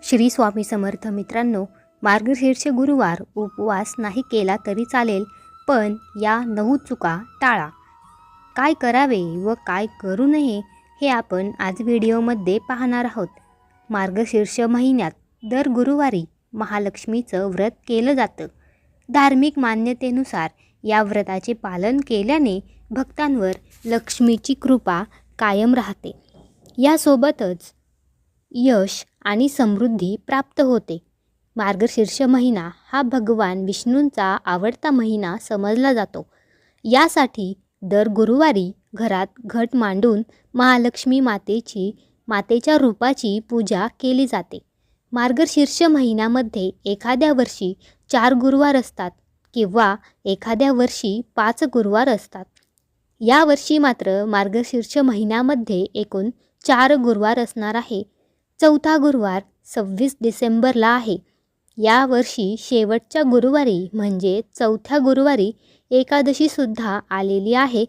श्री स्वामी समर्थ. मित्रांनो, मार्गशीर्ष गुरुवार उपवास नाही केला तरी चालेल, पण या 9 चुका टाळा. काय करावे व काय करू नये हे आपण आज व्हिडिओमध्ये पाहणार आहोत. मार्गशीर्ष महिन्यात दर गुरुवारी महालक्ष्मीचं व्रत केलं जातं. धार्मिक मान्यतेनुसार या व्रताचे पालन केल्याने भक्तांवर लक्ष्मीची कृपा कायम राहते. यासोबतच यश आणि समृद्धी प्राप्त होते. मार्गशीर्ष महिना हा भगवान विष्णूंचा आवडता महिना समजला जातो. यासाठी दर गुरुवारी घरात घट मांडून महालक्ष्मी मातेच्या रूपाची पूजा केली जाते. मार्गशीर्ष महिन्यामध्ये एखाद्या वर्षी 4 गुरुवार असतात किंवा एखाद्या वर्षी 5 गुरुवार असतात. यावर्षी मात्र मार्गशीर्ष महिन्यामध्ये एकूण 4 गुरुवार असणार आहे. चौथा गुरुवार 26 डिसेंबरला आहे. यावर्षी शेवटच्या गुरुवारी म्हणजे चौथ्या गुरुवारी एकादशीसुद्धा आलेली आहे.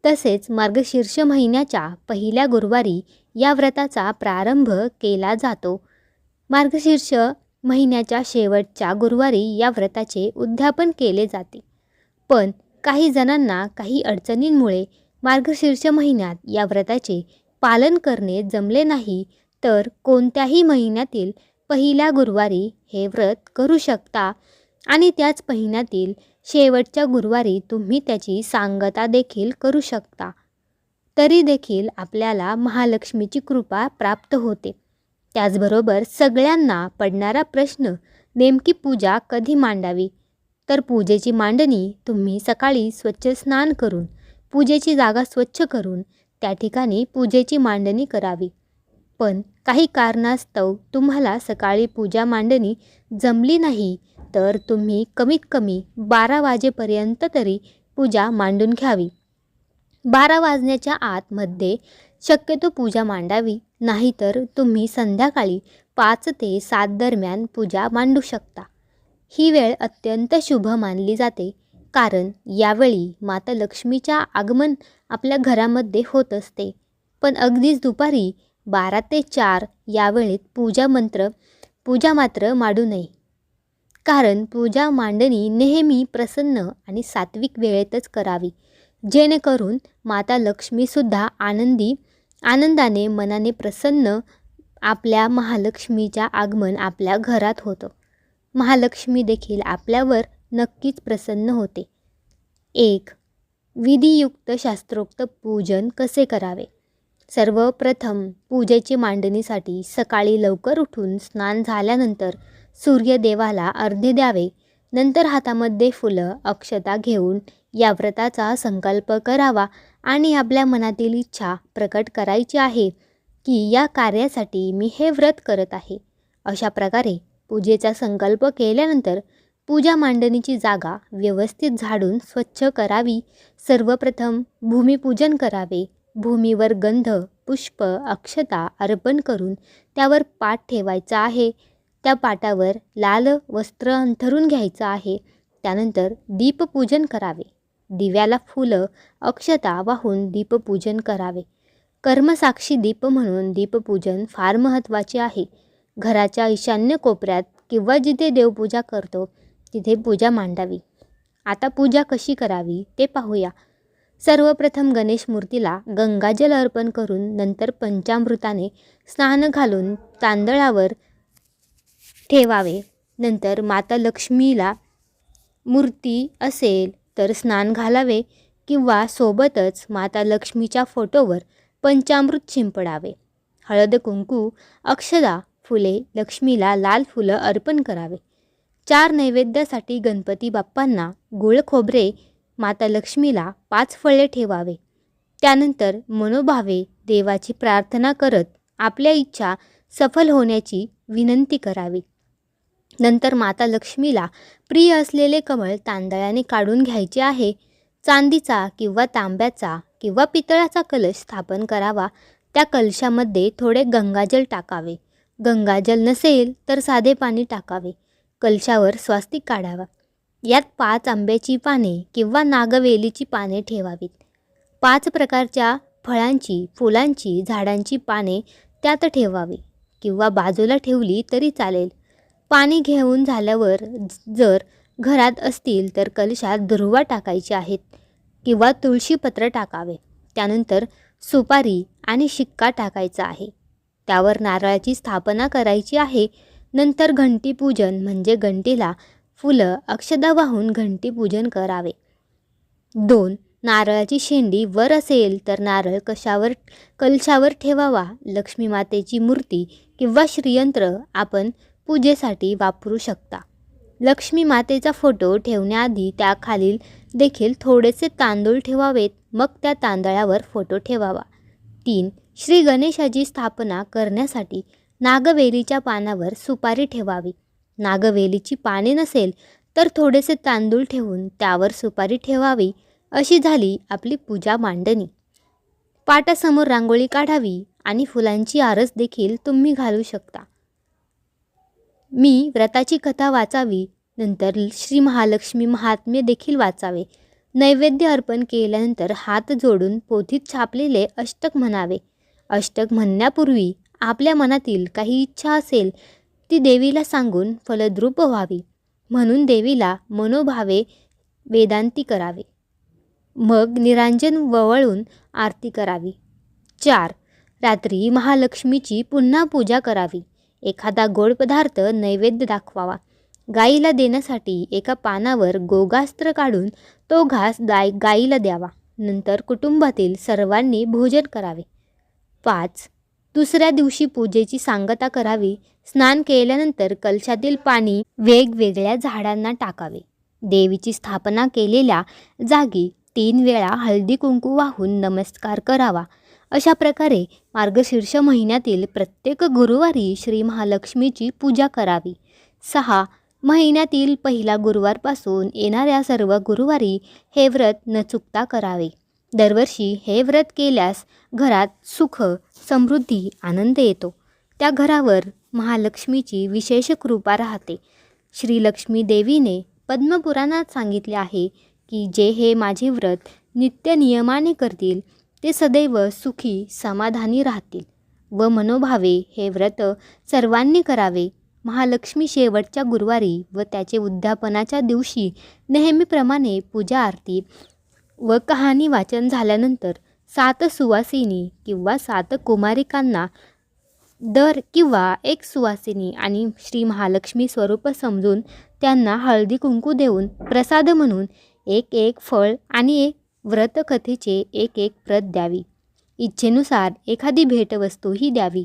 तसेच मार्गशीर्ष महिन्याच्या पहिल्या गुरुवारी या व्रताचा प्रारंभ केला जातो. मार्गशीर्ष महिन्याच्या शेवटच्या गुरुवारी या व्रताचे उद्यापन केले जाते. पण काही जणांना काही अडचणींमुळे मार्गशीर्ष महिन्यात या व्रताचे पालन करणे जमले नाही, तर कोणत्याही महिन्यातील पहिल्या गुरुवारी हे व्रत करू शकता आणि त्याच महिन्यातील शेवटच्या गुरुवारी तुम्ही त्याची सांगता देखील करू शकता. तरी देखील आपल्याला महालक्ष्मीची कृपा प्राप्त होते. त्याचबरोबर सगळ्यांना पडणारा प्रश्न, नेमकी पूजा कधी मांडावी? तर पूजेची मांडणी तुम्ही सकाळी स्वच्छ स्नान करून, पूजेची जागा स्वच्छ करून त्या ठिकाणी पूजेची मांडणी करावी. पण काही कारणास्तव तुम्हाला सकाळी पूजा मांडणी जमली नाही, तर तुम्ही कमीत कमी 12 वाजेपर्यंत तरी पूजा मांडून घ्यावी. 12 वाजण्याच्या आतमध्ये शक्यतो पूजा मांडावी. नाहीतर तुम्ही संध्याकाळी 5 ते 7 दरम्यान पूजा मांडू शकता. ही वेळ अत्यंत शुभ मानली जाते, कारण यावेळी माता लक्ष्मीच्या आगमन आपल्या घरामध्ये होत असते. पण अगदीच दुपारी 12 ते 4 या वेळेत पूजा मात्र मांडू नये. कारण पूजा मांडणी नेहमी प्रसन्न आणि सात्विक वेळेतच करावी, जेणेकरून माता लक्ष्मीसुद्धा आनंदाने मनाने प्रसन्न आपल्या महालक्ष्मीच्या आगमन आपल्या घरात होतं. महालक्ष्मी देखील आपल्यावर नक्कीच प्रसन्न होते. 1. विधियुक्त शास्त्रोक्त पूजन कसे करावे? सर्वप्रथम पूजेची मांडणीसाठी सकाळी लवकर उठून स्नान झाल्यानंतर सूर्यदेवाला अर्घ्य द्यावे. नंतर हातामध्ये फुलं, अक्षता घेऊन या व्रताचा संकल्प करावा आणि आपल्या मनातील इच्छा प्रकट करायची आहे की या कार्यासाठी मी हे व्रत करत आहे. अशा प्रकारे पूजेचा संकल्प केल्यानंतर पूजा मांडणीची जागा व्यवस्थित झाडून स्वच्छ करावी. सर्वप्रथम भूमिपूजन करावे. भूमीवर गंध, पुष्प, अक्षता अर्पण करून त्यावर पाट ठेवायचा आहे. त्या पाटावर लाल वस्त्र अंथरून घ्यायचं आहे. त्यानंतर दीपपूजन करावे. दिव्याला फुलं, अक्षता वाहून दीपपूजन करावे. कर्मसाक्षी दीप म्हणून दीपपूजन फार महत्त्वाचे आहे. घराच्या ईशान्य कोपऱ्यात किंवा जिथे देवपूजा करतो तिथे पूजा मांडावी. आता पूजा कशी करावी ते पाहूया. सर्वप्रथम गणेश मूर्तीला गंगाजल अर्पण करून नंतर पंचामृताने स्नान घालून तांदळावर ठेवावे. नंतर माता लक्ष्मीला मूर्ती असेल तर स्नान घालावे किंवा सोबतच माता लक्ष्मीच्या फोटोवर पंचामृत शिंपडावे. हळद, कुंकू, अक्षता, फुले, लक्ष्मीला लाल फुलं अर्पण करावे. 4 नैवेद्यासाठी गणपती बाप्पांना गुळ खोबरे, माता लक्ष्मीला 5 फळे ठेवावे. त्यानंतर मनोभावे देवाची प्रार्थना करत आपल्या इच्छा सफल होण्याची विनंती करावी. नंतर माता लक्ष्मीला प्रिय असलेले कमळ तांदळाने काढून घ्यायचे आहे. चांदीचा किंवा तांब्याचा किंवा पितळाचा कलश स्थापन करावा. त्या कलशामध्ये थोडे गंगाजल टाकावे. गंगाजल नसेल तर साधे पाणी टाकावे. कलशावर स्वास्तिक काढावा. यात 5 आंब्याची पाने किंवा नागवेलीची पाने ठेवावीत. 5 प्रकारच्या फळांची, फुलांची, झाडांची पाने त्यात ठेवावी. किंवा बाजूला ठेवली तरी चालेल. पाणी घेऊन झाल्यावर जर घरात असतील तर कलशात दुर्वा टाकायचे आहेत किंवा तुळशीपत्र टाकावे. त्यानंतर सुपारी आणि शिक्का टाकायचा आहे. त्यावर नारळाची स्थापना करायची आहे. नंतर घंटीपूजन म्हणजे घंटीला फुलं अक्षदा वाहून घंटीपूजन करावे. 2. नारळाची शेंडी वर असेल तर नारळ कलशावर ठेवावा. लक्ष्मी मातेची मूर्ती किंवा श्रीयंत्र आपण पूजेसाठी वापरू शकता. लक्ष्मी मातेचा फोटो ठेवण्याआधी त्याखालील देखील थोडेसे तांदूळ ठेवावेत. मग त्या तांदळावर फोटो ठेवावा. 3. श्री गणेशाची स्थापना करण्यासाठी नागवेलीच्या पानावर सुपारी ठेवावी. नागवेलीची पाने नसेल तर थोडेसे तांदूळ ठेवून त्यावर सुपारी ठेवावी. अशी झाली आपली पूजा मांडणी. पाटासमोर रांगोळी काढावी आणि फुलांची आरस देखील तुम्ही घालू शकता. मी व्रताची कथा वाचावी. नंतर श्री महालक्ष्मी महात्म्य देखील वाचावे. नैवेद्य अर्पण केल्यानंतर हात जोडून पोथीत छापलेले अष्टक म्हणावे. अष्टक म्हणण्यापूर्वी आपल्या मनातील काही इच्छा असेल ती देवीला सांगून फलद्रूप व्हावी. म्हणून देवीला मनोभावे वेदांती करावे. मग निरांजन वळवून आरती करावी. 4. रात्री महालक्ष्मीची पुन्हा पूजा करावी. एखादा गोड पदार्थ नैवेद्य दाखवावा. गाईला देण्यासाठी एका पानावर गोगास्त्र काढून तो घास गाईला द्यावा. नंतर कुटुंबातील सर्वांनी भोजन करावे. 5. दुसऱ्या दिवशी पूजेची सांगता करावी. स्नान केल्यानंतर कलशातील पाणी वेगवेगळ्या झाडांना टाकावे. देवीची स्थापना केलेल्या जागी 3 वेळा हळदी कुंकू वाहून नमस्कार करावा. अशा प्रकारे मार्गशीर्ष महिन्यातील प्रत्येक गुरुवारी श्री महालक्ष्मीची पूजा करावी. 6. महिन्यातील पहिला गुरुवारपासून येणाऱ्या सर्व गुरुवारी हे व्रत न चुकता करावे. दरवर्षी हे व्रत केल्यास घरात सुख, समृद्धी, आनंद येतो. त्या घरावर महालक्ष्मीची विशेष कृपा राहते. श्री लक्ष्मी देवीने पद्मपुराणात सांगितले आहे की जे हे माझे व्रत नित्य नियमाने करतील ते सदैव सुखी समाधानी राहतील व मनोभावे हे व्रत सर्वांनी करावे. महालक्ष्मी शेवटच्या गुरुवारी व त्याचे उद्यापनाच्या दिवशी नेहमीप्रमाणे पूजा आरती व कहाणी वाचन झाल्यानंतर 7 सुवासिनी किंवा 7 कुमारिकांना दर किंवा एक सुवासिनी आणि श्री महालक्ष्मी स्वरूप समजून त्यांना हळदी कुंकू देऊन प्रसाद म्हणून एक फळ आणि व्रतकथेचे एक प्रत द्यावी. इच्छेनुसार एखादी भेटवस्तूही द्यावी.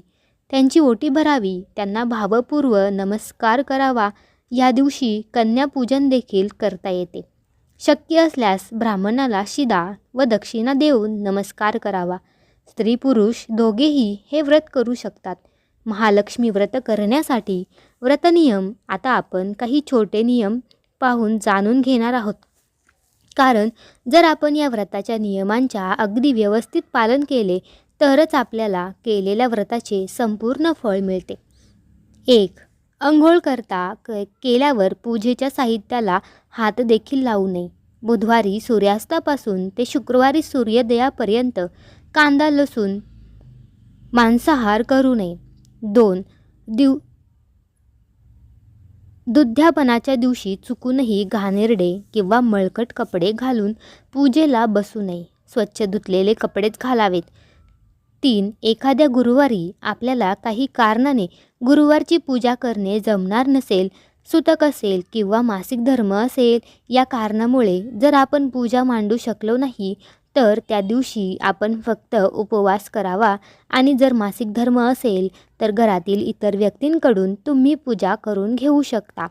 त्यांची ओटी भरावी. त्यांना भावपूर्व नमस्कार करावा. या दिवशी कन्यापूजन देखील करता येते. शक्य असल्यास ब्राह्मणाला शिदा व दक्षिणा देऊन नमस्कार करावा. स्त्री पुरुष दोघेही हे व्रत करू शकतात. महालक्ष्मी व्रत करण्यासाठी व्रतनियम आता आपण काही छोटे नियम पाहून जाणून घेणार आहोत. कारण जर आपण या व्रताच्या नियमांच्या अगदी व्यवस्थित पालन केले तरच आपल्याला केलेल्या व्रताचे संपूर्ण फळ मिळते. 1. अंघोळ केल्यावर पूजेच्या साहित्याला हात देखील लावू नये. बुधवारी सूर्यास्तापासून ते शुक्रवारी सूर्योदयापर्यंत कांदा, लसूण, मांसाहार करू नये. 2. दुध्यापनाच्या दिवशी चुकूनही घाणेरडे किंवा मळकट कपडे घालून पूजेला बसू नये. स्वच्छ धुतलेले कपडेच घालावेत. 3. एखाद्या गुरुवारी आपल्याला काही कारणाने गुरुवारची पूजा करणे जमणार नसेल, सुतक असेल किंवा मासिक धर्म असेल, या कारणामुळे जर आपण पूजा मांडू शकलो नाही तर त्या दिवशी आपण फक्त उपवास करावा. आणि जर मासिक धर्म असेल तर घरातील इतर व्यक्तींकडून तुम्ही पूजा करून घेऊ शकता.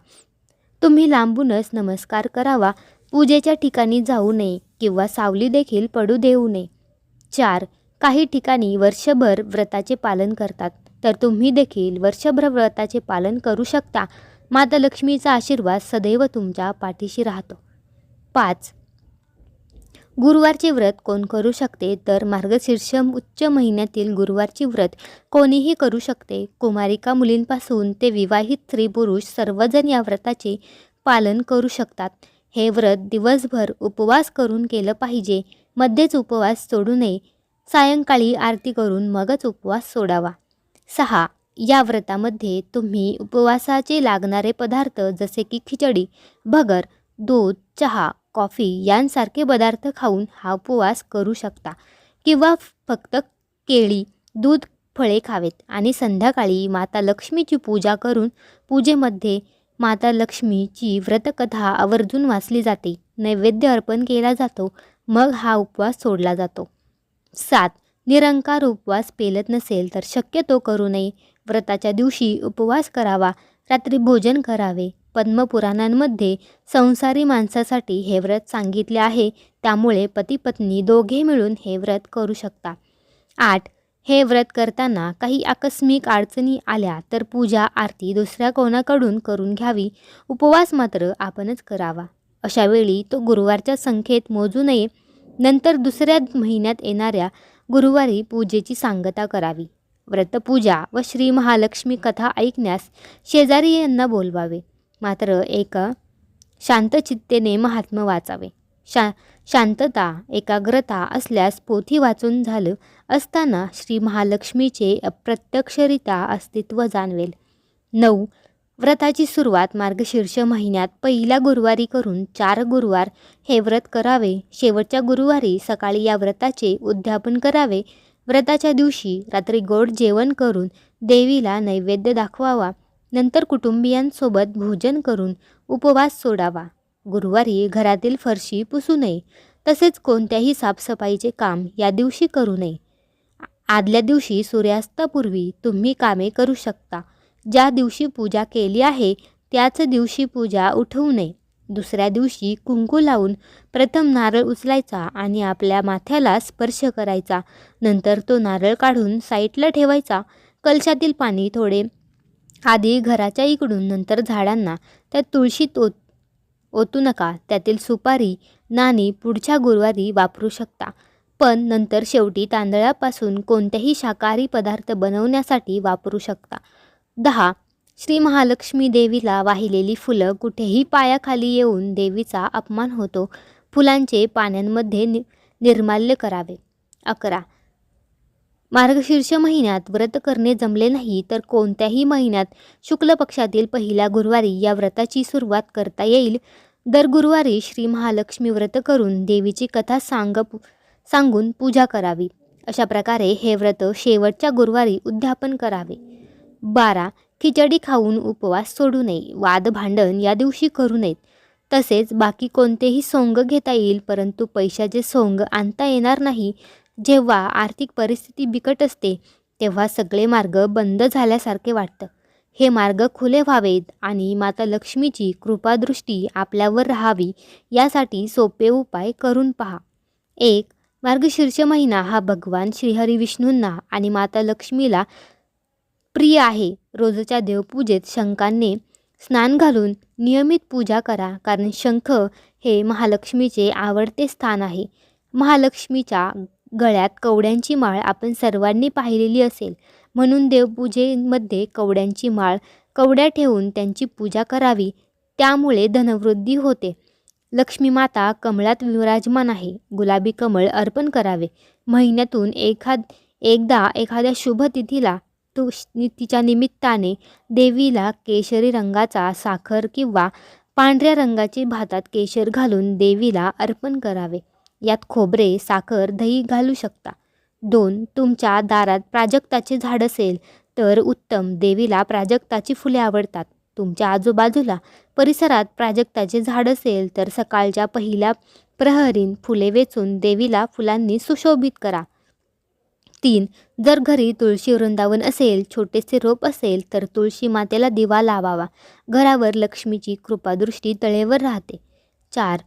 तुम्ही लांबूनच नमस्कार करावा. पूजेच्या ठिकाणी जाऊ नये किंवा सावली देखील पडू देऊ नये. 4. काही ठिकाणी वर्षभर व्रताचे पालन करतात तर तुम्ही देखील वर्षभर व्रताचे पालन करू शकता. माता लक्ष्मीचा आशीर्वाद सदैव तुमच्या पाठीशी राहतो. 5. गुरुवारचे व्रत कोण करू शकते तर मार्गशीर्ष उच्च महिन्यातील गुरुवारचे व्रत कोणीही करू शकते. कुमारिका मुलींपासून ते विवाहित स्त्री पुरुष सर्वजण या व्रताचे पालन करू शकतात. हे व्रत दिवसभर उपवास करून केलं पाहिजे. मध्येच उपवास सोडू नये. सायंकाळी आरती करून मगच उपवास सोडावा. 6. या व्रतामध्ये तुम्ही उपवासाचे लागणारे पदार्थ जसे की खिचडी, भगर, दूध, चहा, कॉफी यांसारखे पदार्थ खाऊन हा उपवास करू शकता किंवा फक्त केळी, दूध, फळे खावेत आणि संध्याकाळी माता लक्ष्मीची पूजा करून पूजेमध्ये माता लक्ष्मीची व्रतकथा आवर्जून वाचली जाते, नैवेद्य अर्पण केला जातो, मग हा उपवास सोडला जातो. 7. निरंकार उपवास पेलत नसेल तर शक्यतो करू नये. व्रताच्या दिवशी उपवास करावा, रात्री भोजन करावे. पद्मपुराणांमध्ये संसारी माणसासाठी हे व्रत सांगितले आहे, त्यामुळे पती पत्नी दोघे मिळून हे व्रत करू शकता. 8. हे व्रत करताना काही आकस्मिक अडचणी आल्या तर पूजा आरती दुसऱ्या कोणाकडून करून घ्यावी. उपवास मात्र आपणच करावा. अशा वेळी तो गुरुवारच्या संख्येत मोजू नये. नंतर दुसऱ्या महिन्यात येणाऱ्या गुरुवारी पूजेची सांगता करावी. व्रतपूजा व श्री महालक्ष्मी कथा ऐकण्यास शेजारी यांना बोलवावे. मात्र एका शांतचित्तेने महात्म्य वाचावे. शांतता एकाग्रता असल्यास पोथी वाचून झालं असताना श्री महालक्ष्मीचे अप्रत्यक्षरित्या अस्तित्व जाणवेल. 9. व्रताची सुरुवात मार्गशीर्ष महिन्यात पहिल्या गुरुवारी करून 4 गुरुवार हे व्रत करावे. शेवटच्या गुरुवारी सकाळी या व्रताचे उद्यापन करावे. व्रताच्या दिवशी रात्री गोड जेवण करून देवीला नैवेद्य दाखवावा. नंतर कुटुंबियांसोबत भोजन करून उपवास सोडावा. गुरुवारी घरातील फरशी पुसू नये, तसेच कोणत्याही साफसफाईचे काम या दिवशी करू नये. आदल्या दिवशी सूर्यास्तापूर्वी तुम्ही कामे करू शकता. ज्या दिवशी पूजा केली आहे त्याच दिवशी पूजा उठवू नये. दुसऱ्या दिवशी कुंकू लावून प्रथम नारळ उचलायचा आणि आपल्या माथ्याला स्पर्श करायचा. नंतर तो नारळ काढून साईडला ठेवायचा. कलशातील पाणी थोडे आधी घराच्या इकडून नंतर झाडांना त्यात तुळशीत ओतू नका. त्यातील सुपारी, नाणी पुढच्या गुरुवारी वापरू शकता, पण नंतर शेवटी तांदळापासून कोणतेही शाकाहारी पदार्थ बनवण्यासाठी वापरू शकता. 10. श्री महालक्ष्मी देवीला वाहिलेली फुलं कुठेही पायाखाली येऊन देवीचा अपमान होतो. फुलांचे पाण्यामध्ये निर्माल्य करावे. 11. मार्गशीर्ष महिन्यात व्रत करणे जमले नाही तर कोणत्याही महिन्यात शुक्ल पक्षातील पहिल्या गुरुवारी या व्रताची सुरुवात करता येईल. दर गुरुवारी श्री महालक्ष्मी व्रत करून देवीची कथा सांगून पूजा करावी. अशा प्रकारे हे व्रत शेवटच्या गुरुवारी उद्यापन करावे. 12. खिचडी खाऊन उपवास सोडू नये. वाद भांडण या दिवशी करू नयेत. तसेच बाकी कोणतेही सोंग घेता येईल, परंतु पैशाचे सोंग आणता येणार नाही. जेव्हा आर्थिक परिस्थिती बिकट असते तेव्हा सगळे मार्ग बंद झाल्यासारखे वाटतं. हे मार्ग खुले व्हावेत आणि माता लक्ष्मीची कृपादृष्टी आपल्यावर राहावी यासाठी सोपे उपाय करून पहा. 1. मार्गशीर्ष महिना हा भगवान श्रीहरी विष्णूंना आणि माता लक्ष्मीला प्रिय आहे. रोजच्या देवपूजेत शंखाने स्नान घालून नियमित पूजा करा, कारण शंख हे महालक्ष्मीचे आवडते स्थान आहे. महालक्ष्मीच्या गळ्यात कवड्यांची माळ आपण सर्वांनी पाहिलेली असेल, म्हणून देवपूजेमध्ये कवड्यांची माळ कवड्या ठेवून त्यांची पूजा करावी. त्यामुळे धनवृद्धी होते. लक्ष्मी माता कमळात विराजमान आहे. गुलाबी कमळ अर्पण करावे. महिन्यातून एकदा एखाद्या शुभ तिथीला तिच्या निमित्ताने देवीला केशरी रंगाचा साखर किंवा पांढऱ्या रंगाचे भातात केशर घालून देवीला अर्पण करावे. यात खोबरे, साखर, दही घालू शकता. 2. तुमच्या दारात प्राजक्ताचे झाड असेल तर उत्तम. देवीला प्राजक्ताची फुले आवडतात. तुमच्या आजूबाजूला परिसरात प्राजक्ताचे झाड असेल तर सकाळच्या पहिल्या प्रहरीन फुले वेचून देवीला फुलांनी सुशोभित करा. 3. जर घरी तुळशी वृंदावन असेल, छोटेसे रोप असेल तर तुळशी मातेला दिवा लावावा. घरावर लक्ष्मीची कृपादृष्टी तळेवर राहते. 4.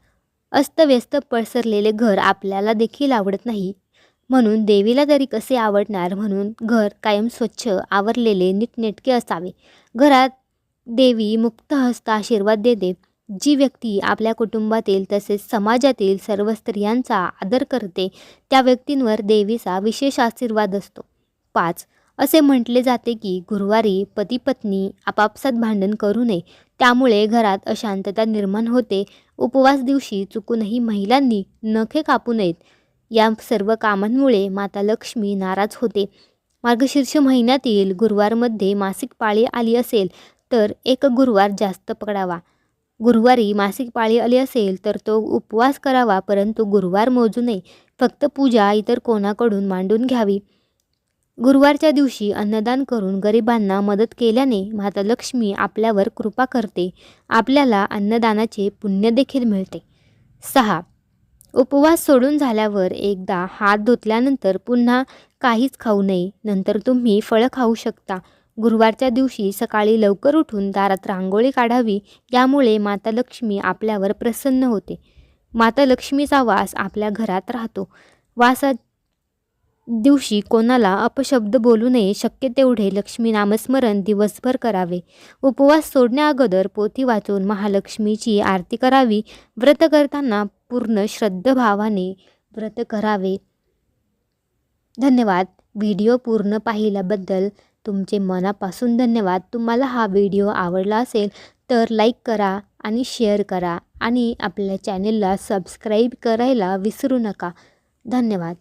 अस्तव्यस्त पसरलेले घर आपल्याला देखील आवडत नाही, म्हणून देवीला तरी कसे आवडणार, म्हणून घर कायम स्वच्छ, आवरलेले, नीटनेटके असावे. घरात देवी मुक्तहस्त आशीर्वाद देते. जी व्यक्ती आपल्या कुटुंबातील तसेच समाजातील सर्व स्त्रियांचा आदर करते त्या व्यक्तींवर देवीचा विशेष आशीर्वाद असतो. 5. असे म्हटले जाते की गुरुवारी पती पत्नी आपापसात भांडण करू नये, त्यामुळे घरात अशांतता निर्माण होते. उपवास दिवशी चुकूनही महिलांनी नखे कापू नयेत. या सर्व कामांमुळे माता लक्ष्मी नाराज होते मार्गशीर्ष महिन्यातील गुरुवारमध्ये मासिक पाळी आली असेल तर एक गुरुवार जास्त पकडावा. गुरुवारी मासिक पाळी आली असेल तर तो उपवास करावा, परंतु गुरुवार मोजू नये. फक्त पूजा इतर कोणाकडून मांडून घ्यावी. गुरुवारच्या दिवशी अन्नदान करून गरिबांना मदत केल्याने माता लक्ष्मी आपल्यावर कृपा करते. आपल्याला अन्नदानाचे पुण्य देखील मिळते. 6. उपवास सोडून झाल्यावर एकदा हात धुतल्यानंतर पुन्हा काहीच खाऊ नये. नंतर तुम्ही फळं खाऊ शकता. गुरुवारच्या दिवशी सकाळी लवकर उठून दारात रांगोळी काढावी. यामुळे माता लक्ष्मी आपल्यावर प्रसन्न होते. माता लक्ष्मीचा वास आपल्या घरात राहतो. वासा दिवशी कोणाला अपशब्द बोलू नये. शक्य तेवढे लक्ष्मी नामस्मरण दिवसभर करावे. उपवास सोडण्या अगोदर पोथी वाचून महालक्ष्मीची आरती करावी. व्रत करताना पूर्ण श्रद्धाभावाने व्रत करावे. धन्यवाद. व्हिडिओ पूर्ण पाहिल्याबद्दल तुमचे मनापासून धन्यवाद. तुम्हाला हा व्हिडिओ आवडला असेल तर लाईक करा आणि शेअर करा आणि आपल्या चॅनेलला सबस्क्राईब करायला विसरू नका. धन्यवाद.